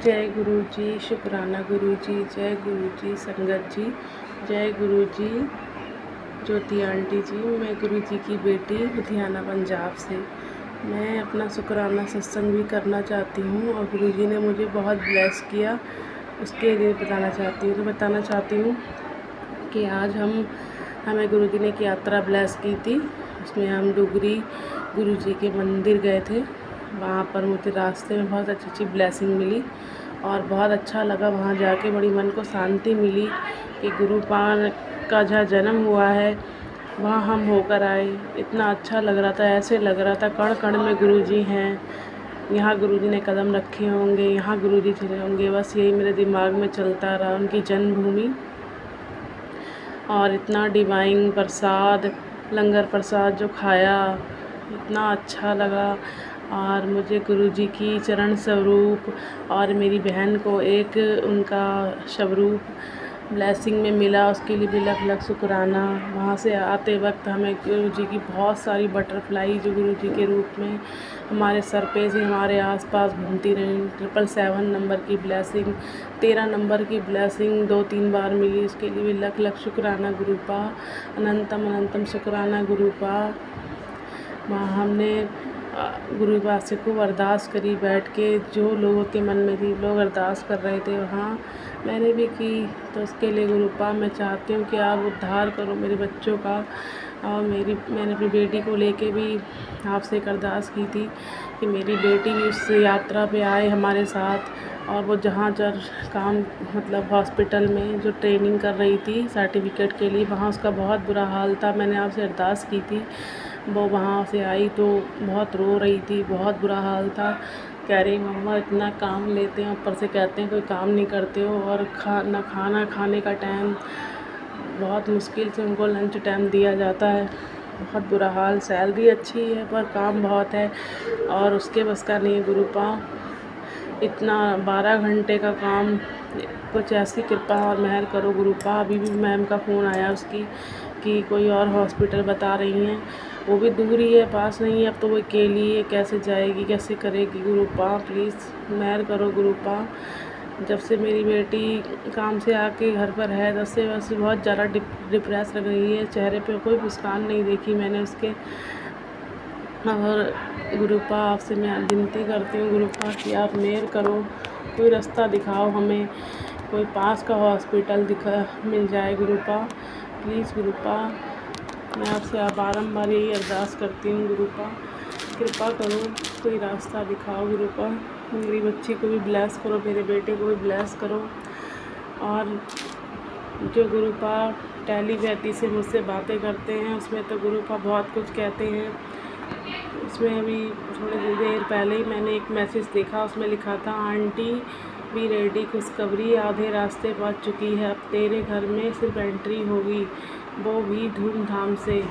जय गुरु जी, शुक्राना गुरु जी, जय गुरु जी, संगत जी, जय गुरु जी, ज्योति आंटी जी। मैं गुरु जी की बेटी लुधियाना पंजाब से। मैं अपना शुक्राना सत्संग भी करना चाहती हूँ और गुरु जी ने मुझे बहुत ब्लेस किया, उसके लिए बताना चाहती हूँ कि आज हमें गुरु जी ने एक यात्रा ब्लेस की थी। उसमें हम डुगरी गुरु जी के मंदिर गए थे। वहाँ पर मुझे रास्ते में बहुत अच्छी ब्लेसिंग मिली और बहुत अच्छा लगा वहाँ जाके। बड़ी मन को शांति मिली कि गुरु पान का जहाँ जन्म हुआ है वहाँ हम होकर आए। इतना अच्छा लग रहा था, ऐसे लग रहा था कण कण में गुरु जी हैं, यहाँ गुरु जी ने कदम रखे होंगे, यहाँ गुरु जी चले होंगे। बस यही मेरे दिमाग में चलता रहा, उनकी जन्मभूमि। और इतना डिवाइन प्रसाद, लंगर प्रसाद जो खाया, इतना अच्छा लगा। और मुझे गुरु जी की चरण स्वरूप और मेरी बहन को एक उनका स्वरूप ब्लेसिंग में मिला, उसके लिए भी लख लख शुक्राना। वहाँ से आते वक्त हमें गुरु जी की बहुत सारी बटरफ्लाई जो गुरु जी के रूप में हमारे सर पे से हमारे आसपास घूमती रही। 777 नंबर की ब्लेसिंग, 13 नंबर की ब्लेसिंग 2-3 बार मिली, उसके लिए भी लख लख शुक्राना गुरुपा, अनंतम अनंतम शुक्राना गुरुपा। वहाँ हमने गुरु पास से खूब अरदास करी बैठ के, जो लोगों के मन में थी, लोग अरदास कर रहे थे वहाँ, मैंने भी की। तो उसके लिए गुरुपा मैं चाहती हूँ कि आप उद्धार करो मेरे बच्चों का। और मैंने अपनी बेटी को लेके भी आपसे एक अरदास की थी कि मेरी बेटी भी उस यात्रा पे आए हमारे साथ। और वो जहाँ काम मतलब हॉस्पिटल में जो ट्रेनिंग कर रही थी सर्टिफिकेट के लिए, वहाँ उसका बहुत बुरा हाल था। मैंने आपसे अरदास की थी, वो वहाँ से आई तो बहुत रो रही थी, बहुत बुरा हाल था। कह रही मम्मा इतना काम लेते हैं, ऊपर से कहते हैं कोई काम नहीं करते हो, और खाना खाने का टाइम बहुत मुश्किल से उनको लंच टाइम दिया जाता है। बहुत बुरा हाल, सैलरी अच्छी है पर काम बहुत है और उसके बस का नहीं है गुरुपा। इतना 12 घंटे का काम, कुछ ऐसी कृपा और मेहर करो गुरुपा। अभी भी मैम का फ़ोन आया उसकी कि कोई और हॉस्पिटल बता रही हैं, वो भी दूर ही है, पास नहीं है। अब तो वो अकेली है, कैसे जाएगी, कैसे करेगी गुरुपा। प्लीज़ मेहर करो गुरुपा। जब से मेरी बेटी काम से आके घर पर है तब से बस बहुत ज़्यादा डिप्रेस लग रही है, चेहरे पे कोई मुस्कान नहीं देखी मैंने उसके। और गुरुपा आपसे मैं विनती करती हूँ गुरुपा कि आप मेहर करो, कोई रास्ता दिखाओ हमें, कोई पास का हॉस्पिटल मिल जाए गुरुपा। प्लीज़ गुरुपा, मैं आपसे बारंबार यही अरदास करती हूँ गुरुपा, कृपा करो, कोई रास्ता दिखाओ गुरुपा। मेरी बच्ची को भी ब्लेस करो, मेरे बेटे को भी ब्लेस करो। और जो गुरुपा टेलीपैथी से मुझसे बातें करते हैं उसमें तो गुरुपा बहुत कुछ कहते हैं। उसमें अभी थोड़ी देर पहले ही मैंने एक मैसेज देखा, उसमें लिखा था आंटी बी रेडी, खुशखबरी आधे रास्ते पहुंच चुकी है, अब तेरे घर में सिर्फ एंट्री होगी, वो भी धूमधाम से।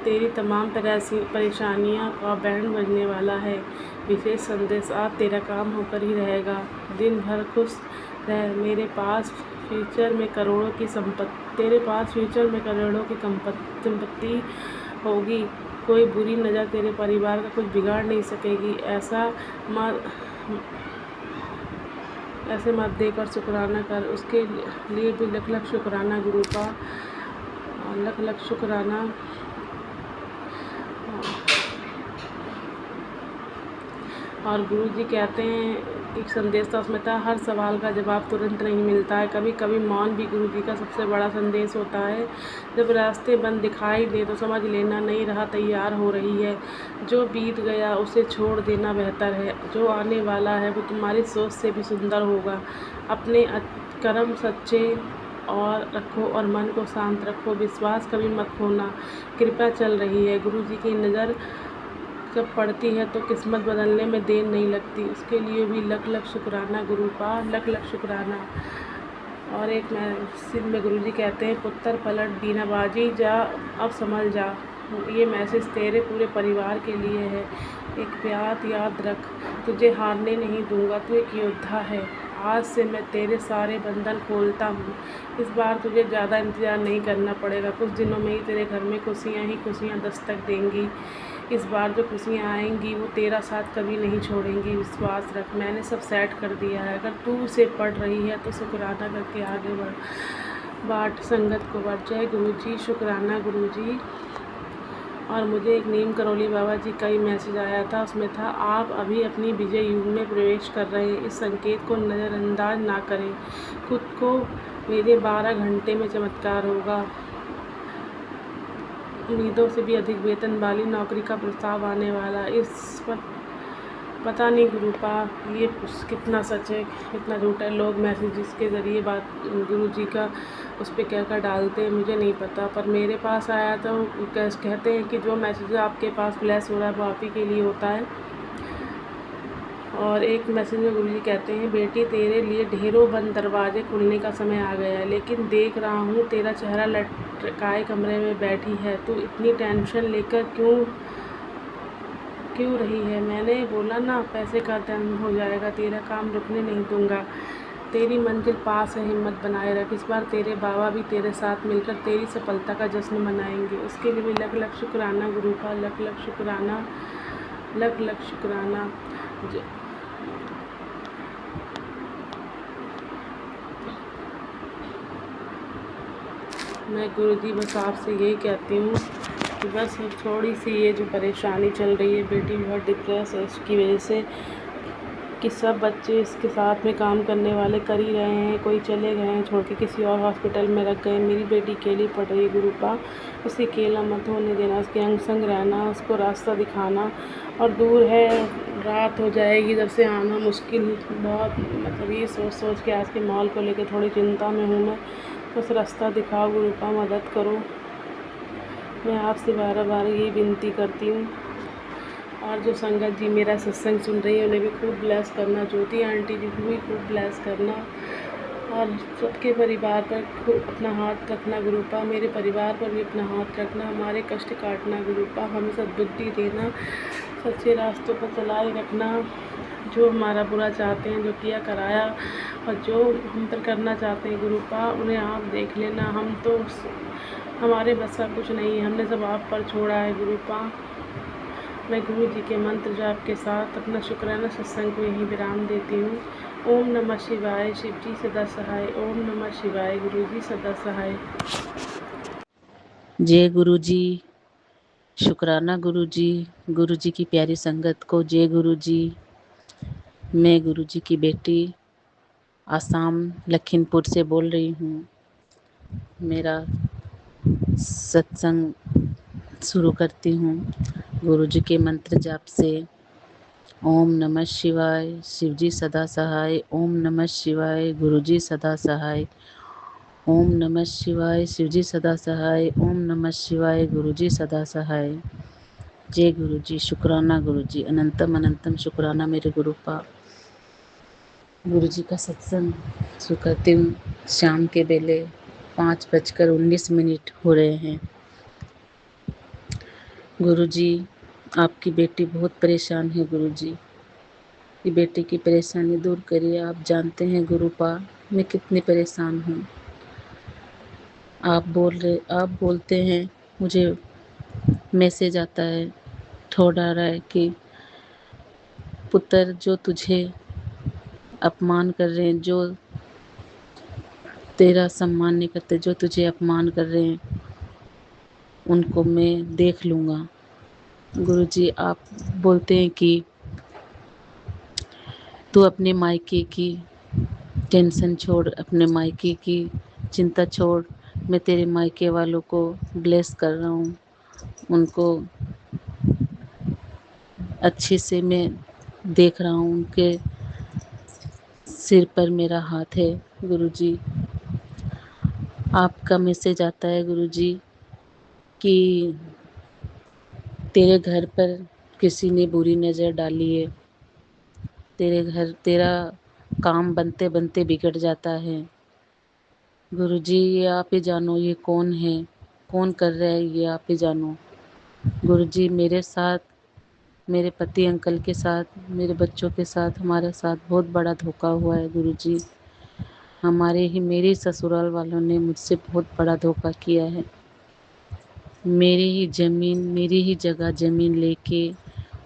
तेरी तमाम परेशानियां का बैंड बजने वाला है, विशेष संदेश आज तेरा काम होकर ही रहेगा। दिन भर खुश रह, तेरे पास फ्यूचर में करोड़ों की संपत्ति होगी। कोई बुरी नज़र तेरे परिवार का कुछ बिगाड़ नहीं सकेगी। ऐसे मत देकर शुक्राना कर, उसके लिए भी लख लख शुक्राना गुरुपा, लख लख शुक्राना। और गुरु जी कहते हैं, एक संदेश था उसमें था, हर सवाल का जवाब तुरंत नहीं मिलता है, कभी कभी मौन भी गुरु जी का सबसे बड़ा संदेश होता है। जब रास्ते बंद दिखाई दे तो समझ लेना नई राह तैयार हो रही है। जो बीत गया उसे छोड़ देना बेहतर है, जो आने वाला है वो तुम्हारी सोच से भी सुंदर होगा। अपने कर्म सच्चे और रखो और मन को शांत रखो, विश्वास कभी मत खोना। कृपा चल रही है, गुरु जी की नज़र जब पड़ती है तो किस्मत बदलने में देर नहीं लगती। उसके लिए भी लख लख शुक्राना गुरुपा, लख लख शुक्राना। और एक मैसेज में गुरु जी कहते हैं, पुत्र पलट बीनाबाजी जा, अब संभल जा। ये मैसेज तेरे पूरे परिवार के लिए है। एक बात याद रख, तुझे हारने नहीं दूंगा, तू एक योद्धा है। आज से मैं तेरे सारे बंधन खोलता हूँ। इस बार तुझे ज़्यादा इंतज़ार नहीं करना पड़ेगा, कुछ दिनों में ही तेरे घर में खुशियाँ ही खुशियाँ दस्तक देंगी। इस बार जो खुशियाँ आएंगी वो तेरा साथ कभी नहीं छोड़ेंगी, विश्वास रख। मैंने सब सेट कर दिया है, अगर तू उसे पढ़ रही है तो शुक्राना करके आगे बढ़, बाँट संगत को बढ़। जय गुरु जी, शुक्राना गुरु जी। और मुझे एक नीम करौली बाबा जी का ही मैसेज आया था, उसमें था आप अभी अपनी विजय युग में प्रवेश कर रहे हैं, इस संकेत को नज़रअंदाज ना करें। खुद को मेरे 12 घंटे में चमत्कार होगा, उम्मीदों से भी अधिक वेतन वाली नौकरी का प्रस्ताव आने वाला। इस पर पता नहीं गुरुपा ये कितना सच है कितना झूठ है। लोग मैसेजेस के ज़रिए बात गुरु जी का उस पर क्या क्या डालते हैं मुझे नहीं पता, पर मेरे पास आया तो कहते हैं कि जो मैसेज आपके पास ब्लेस हो रहा है वो आप ही के लिए होता है। और एक मैसेज में गुरुजी कहते हैं, बेटी तेरे लिए ढेरों बंद दरवाजे खुलने का समय आ गया है, लेकिन देख रहा हूँ तेरा चेहरा लटकाए कमरे में बैठी है, तू इतनी टेंशन लेकर क्यों रही है। मैंने बोला ना पैसे का धन हो जाएगा, तेरा काम रुकने नहीं दूंगा, तेरी मंजिल पास है, हिम्मत बनाए रख। इस बार तेरे बाबा भी तेरे साथ मिलकर तेरी सफलता का जश्न मनाएंगे, उसके लिए भी लख लख शुक्राना गुरु का, लख लख शुक्राना, लख लख शुक्राना। मैं गुरुजी बस आपसे यही कहती हूँ कि बस थोड़ी सी ये जो परेशानी चल रही है, बेटी बहुत डिप्रेस है इसकी वजह से, कि सब बच्चे इसके साथ में काम करने वाले कर ही रहे हैं, कोई चले गए हैं छोड़ के किसी और हॉस्पिटल में रख गए। मेरी बेटी अकेली पड़ रही है गुरुपा, उसे अकेला मत होने देना, उसके अंग संग रहना, उसको रास्ता दिखाना। और दूर है, रात हो जाएगी, इधर से आना मुश्किल बहुत, मतलब ये सोच सोच के आज के माहौल को लेकर थोड़ी चिंता में हूँ मैं। बस रास्ता दिखाओ गुरुपा, मदद करो, मैं आपसे बार बार ये विनती करती हूँ। और जो संगत जी मेरा सत्संग सुन रही है उन्हें भी खूब ब्लेस करना, ज्योति आंटी जी को भी खूब ब्लेस करना, और सबके परिवार पर खूब अपना हाथ रखना गुरुपा, मेरे परिवार पर भी अपना हाथ रखना, हमारे कष्ट काटना गुरुपा, हमें सद्बुद्धि देना, सच्चे रास्तों पर चलाए रखना। जो हमारा बुरा चाहते हैं, जो किया कराया, और जो हम पर करना चाहते हैं गुरुपा, उन्हें आप देख लेना। हम तो हमारे बस का कुछ नहीं है, हमने सब आप पर छोड़ा है गुरुपा। मैं गुरु जी के मंत्र जाप के साथ अपना शुक्राना सत्संग को यहीं विराम देती हूँ। ओम नमः शिवाय, शिव जी सदा सहाय। ओम नमः शिवाय, गुरु जी सदा सहाय। जय गुरु जी, शुक्राना गुरु जी की प्यारी संगत को जय गुरु जी। मैं गुरु जी की बेटी आसाम लखीमपुर से बोल रही हूँ। मेरा सत्संग शुरू करती हूँ गुरु जी के मंत्र जाप से। ओम नमः शिवाय, शिव जी सदा सहाय। ओम नमः शिवाय, गुरु जी सदा सहाय। ओम नमः शिवाय, शिव जी सदा सहाय। ओम नमः शिवाय, गुरु जी सदा सहाय। जय गुरु जी, शुक्राना गुरु जी, अनंतम अनंतम शुक्राना मेरे गुरुपा। गुरु जी का सत्संग शुरू करती हूँ। शाम के बेले 5:19 हो रहे हैं। गुरु जी, आपकी बेटी बहुत परेशान है गुरु जी, ये बेटी की परेशानी दूर करिए। आप जानते हैं गुरुपा मैं कितनी परेशान हूँ। आप बोलते हैं, मुझे मैसेज आता है, थोड़ा आ रहा है कि पुत्र जो तुझे अपमान कर रहे हैं, जो तेरा सम्मान नहीं करते, जो तुझे अपमान कर रहे हैं, उनको मैं देख लूँगा। गुरुजी, आप बोलते हैं कि तू अपने मायके की टेंशन छोड़, अपने मायके की चिंता छोड़, मैं तेरे मायके वालों को ब्लेस कर रहा हूँ, उनको अच्छे से मैं देख रहा हूँ, उनके सिर पर मेरा हाथ है। गुरुजी, आपका मैसेज आता है गुरुजी कि तेरे घर पर किसी ने बुरी नज़र डाली है, तेरा काम बनते बनते बिगड़ जाता है। गुरुजी, ये आप ही जानो, ये कौन है, कौन कर रहा है, ये आप ही जानो। गुरुजी, मेरे साथ, मेरे पति अंकल के साथ, मेरे बच्चों के साथ, हमारे साथ बहुत बड़ा धोखा हुआ है गुरुजी। मेरे ससुराल वालों ने मुझसे बहुत बड़ा धोखा किया है। मेरी ही जगह ज़मीन लेके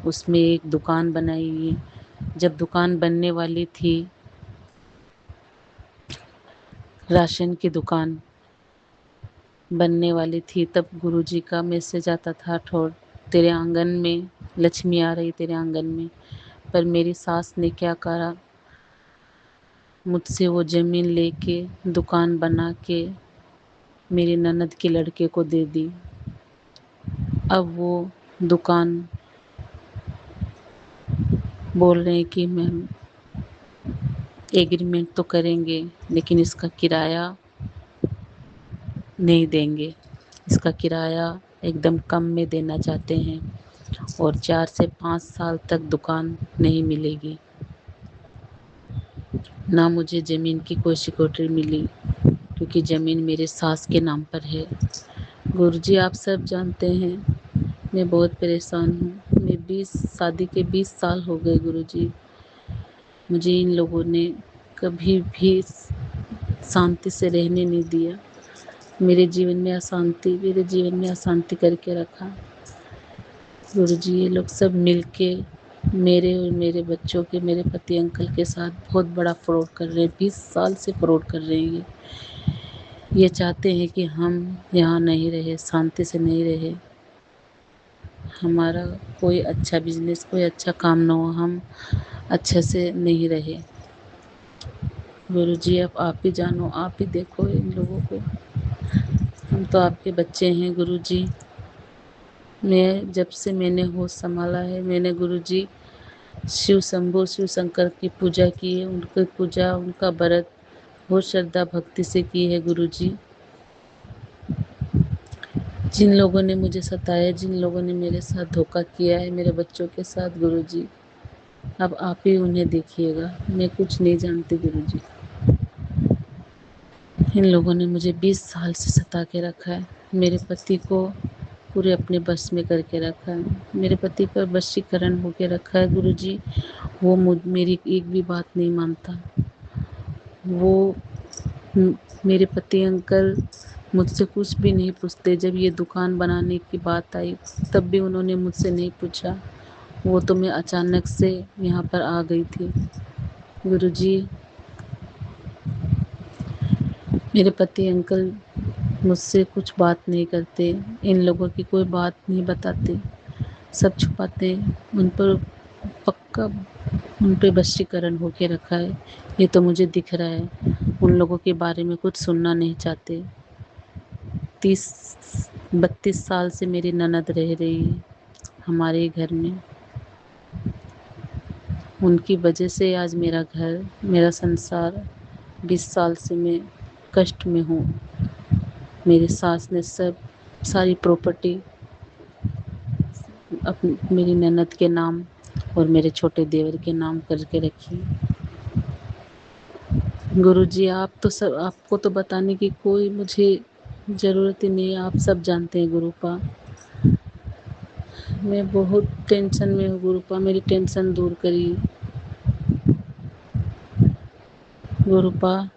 उसमें एक दुकान बनाई। जब दुकान बनने वाली थी, राशन की दुकान बनने वाली थी, तब गुरुजी का मैसेज आता था, ठोर तेरे आंगन में लक्ष्मी आ रही, तेरे आंगन में। पर मेरी सास ने क्या करा, मुझसे वो ज़मीन लेके दुकान बना के मेरी ननद के लड़के को दे दी। अब वो दुकान बोल रहे हैं कि मैम एग्रीमेंट तो करेंगे, लेकिन इसका किराया नहीं देंगे। इसका किराया एकदम कम में देना चाहते हैं और 4 से 5 साल तक दुकान नहीं मिलेगी। ना मुझे ज़मीन की कोई सिक्योरिटी मिली, क्योंकि ज़मीन मेरे सास के नाम पर है। गुरुजी, आप सब जानते हैं मैं बहुत परेशान हूँ। शादी के 20 साल हो गए गुरुजी। मुझे इन लोगों ने कभी भी शांति से रहने नहीं दिया। मेरे जीवन में अशांति करके रखा। गुरुजी, ये लोग सब मिलके मेरे और मेरे बच्चों के, मेरे पति अंकल के साथ बहुत बड़ा फ्रॉड कर रहे हैं। 20 साल से फ्रॉड कर रहे हैं ये चाहते हैं कि हम यहाँ नहीं रहे, शांति से नहीं रहे, हमारा कोई अच्छा बिजनेस, कोई अच्छा काम ना हो, हम अच्छे से नहीं रहे। गुरुजी, अब आप ही जानो, आप ही देखो इन लोगों को। हम तो आपके बच्चे हैं गुरुजी। जब से मैंने होश संभाला है, मैंने गुरुजी शिव शंभू शिव शंकर की पूजा की है। उनकी पूजा, उनका व्रत बहुत श्रद्धा भक्ति से की है गुरुजी। जिन लोगों ने मुझे सताया, जिन लोगों ने मेरे साथ धोखा किया है, मेरे बच्चों के साथ, गुरुजी अब आप ही उन्हें देखिएगा। मैं कुछ नहीं जानती गुरुजी। इन लोगों ने मुझे 20 साल से सता के रखा है। मेरे पति को पूरे अपने बस में करके रखा है। मेरे पति पर वशीकरण होके रखा है गुरुजी। वो मेरी एक भी बात नहीं मानता। वो मेरे पति अंकल मुझसे कुछ भी नहीं पूछते। जब ये दुकान बनाने की बात आई, तब भी उन्होंने मुझसे नहीं पूछा। वो तो मैं अचानक से यहाँ पर आ गई थी गुरुजी। मेरे पति अंकल मुझसे कुछ बात नहीं करते, इन लोगों की कोई बात नहीं बताते, सब छुपाते। उन पर पक्का उन पे वशीकरण होके रखा है। ये तो मुझे दिख रहा है। उन लोगों के बारे में कुछ सुनना नहीं चाहते। 32 साल से मेरी ननद रह रही है हमारे घर में। उनकी वजह से आज मेरा घर, मेरा संसार, 20 साल से मैं कष्ट में हूँ। मेरी सास ने सारी प्रॉपर्टी मेरी ननद के नाम और मेरे छोटे देवर के नाम करके रखी। गुरुजी, आपको तो बताने की कोई मुझे ज़रूरत ही नहीं है। आप सब जानते हैं गुरुपा। मैं बहुत टेंशन में हूँ गुरुपा, मेरी टेंशन दूर करिए गुरुपा।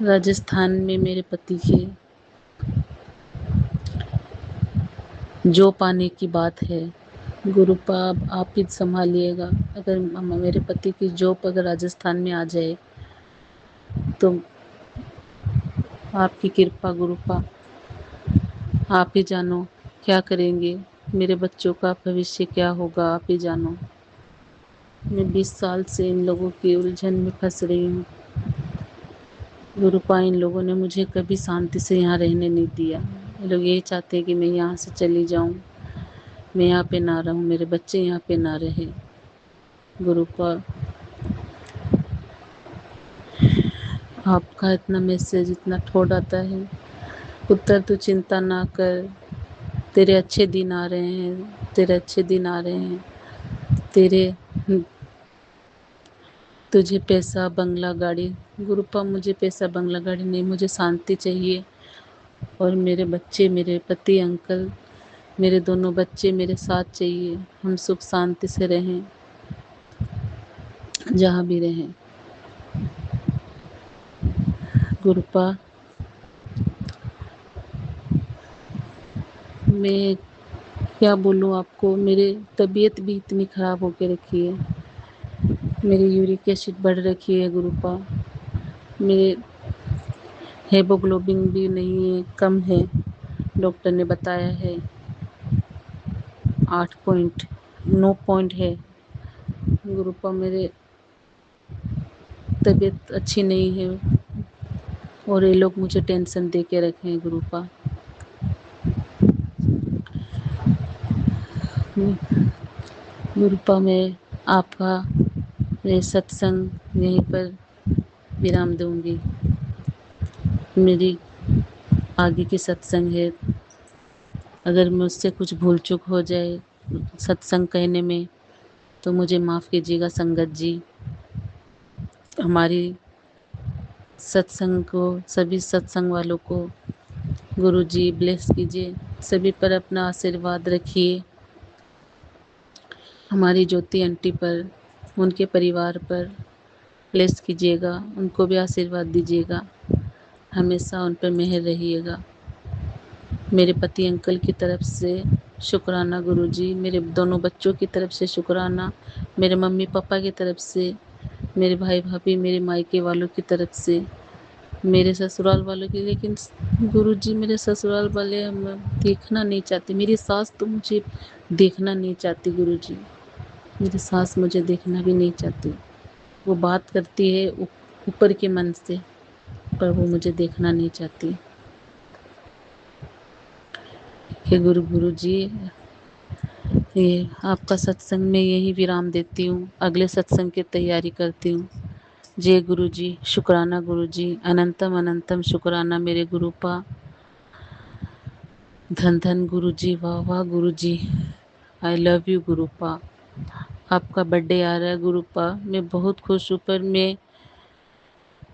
राजस्थान में मेरे पति के जॉब आने की बात है गुरुपा। अब आप ही संभालिएगा। अगर मेरे पति की जॉब अगर राजस्थान में आ जाए तो आपकी कृपा गुरुपा। आप ही जानो क्या करेंगे, मेरे बच्चों का भविष्य क्या होगा, आप ही जानो। मैं 20 साल से इन लोगों की उलझन में फंस रही हूँ गुरुपा। इन लोगों ने मुझे कभी शांति से यहाँ रहने नहीं दिया। ये लोग यही चाहते हैं कि मैं यहाँ से चली जाऊँ, मैं यहाँ पे ना रहूँ, मेरे बच्चे यहाँ पे ना रहे गुरुपा। आपका इतना मैसेज इतना ठोड़ आता है। पुत्र, तू चिंता ना कर, तेरे अच्छे दिन आ रहे हैं, तेरे अच्छे दिन आ रहे हैं। तेरे तुझे पैसा, बंगला, गाड़ी। गुरुपा, मुझे पैसा, बंगला, गाड़ी नहीं, मुझे शांति चाहिए। और मेरे बच्चे, मेरे पति अंकल, मेरे दोनों बच्चे मेरे साथ चाहिए। हम सुख शांति से रहें, जहाँ भी रहें गुरुपा। मैं क्या बोलूँ आपको, मेरी तबीयत भी इतनी ख़राब होके रखी है, मेरी यूरिक एसिड बढ़ रखी है गुरुपा, मेरे हेमोग्लोबिन भी नहीं है, कम है, डॉक्टर ने बताया है 8 पॉइंट 9 पॉइंट है गुरुपा। मेरे तबीयत अच्छी नहीं है और ये लोग मुझे टेंशन दे के रखे हैं गुरुपा। गुरुपा मैं आपका ये सत्संग यहीं पर विराम दूंगी। मेरी आगे की सत्संग है, अगर मुझसे कुछ भूल चूक हो जाए सत्संग कहने में तो मुझे माफ़ कीजिएगा संगत जी। हमारी सत्संग को, सभी सत्संग वालों को गुरु जी ब्लेस कीजिए, सभी पर अपना आशीर्वाद रखिए। हमारी ज्योति आंटी पर, उनके परिवार पर ब्लेस कीजिएगा, उनको भी आशीर्वाद दीजिएगा, हमेशा उन पर मेहर रहिएगा। मेरे पति अंकल की तरफ से शुक्राना गुरुजी, मेरे दोनों बच्चों की तरफ से शुक्राना, मेरे मम्मी पापा की तरफ से, मेरे भाई भाभी, मेरे मायके वालों की तरफ से, मेरे ससुराल वालों की। लेकिन गुरुजी मेरे ससुराल वाले मैं देखना नहीं चाहती, मेरी सास तो मुझे देखना नहीं चाहती गुरुजी, मेरी सास मुझे देखना भी नहीं चाहती। वो बात करती है ऊपर के मन से, पर वो मुझे देखना नहीं चाहती। हे गुरु जी, ये आपका सत्संग में यही विराम देती हूँ, अगले सत्संग की तैयारी करती हूँ। जय गुरु जी, शुक्राना गुरु जी, अनंतम अनंतम शुक्राना मेरे गुरुपा। धन धन गुरु जी, वाह वाह गुरु जी, आई लव यू गुरुपा। आपका बर्थडे आ रहा है गुरुपा, मैं बहुत खुश हूँ, पर मैं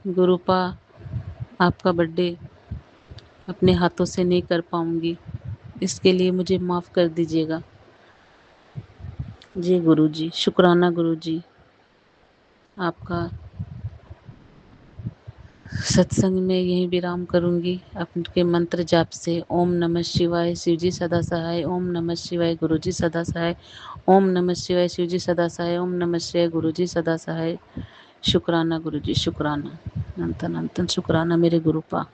गुरुपा आपका बर्थडे अपने हाथों से नहीं कर पाऊँगी, इसके लिए मुझे माफ़ कर दीजिएगा। जी गुरु जी, शुक्राना गुरु जी। आपका सत्संग में यही विराम करूंगी आपके मंत्र जाप से। ओम नमः शिवाय, शिवजी सदा सहाय। ओम नमः शिवाय, गुरुजी सदा सहाय। ओम नमः शिवाय, शिवजी सदा सहाय। ओम नमः शिवाय, गुरुजी सदा सहाय। शुक्राना गुरुजी, शुक्राना, अनंतन अनंतन शुक्राना मेरे गुरुपा।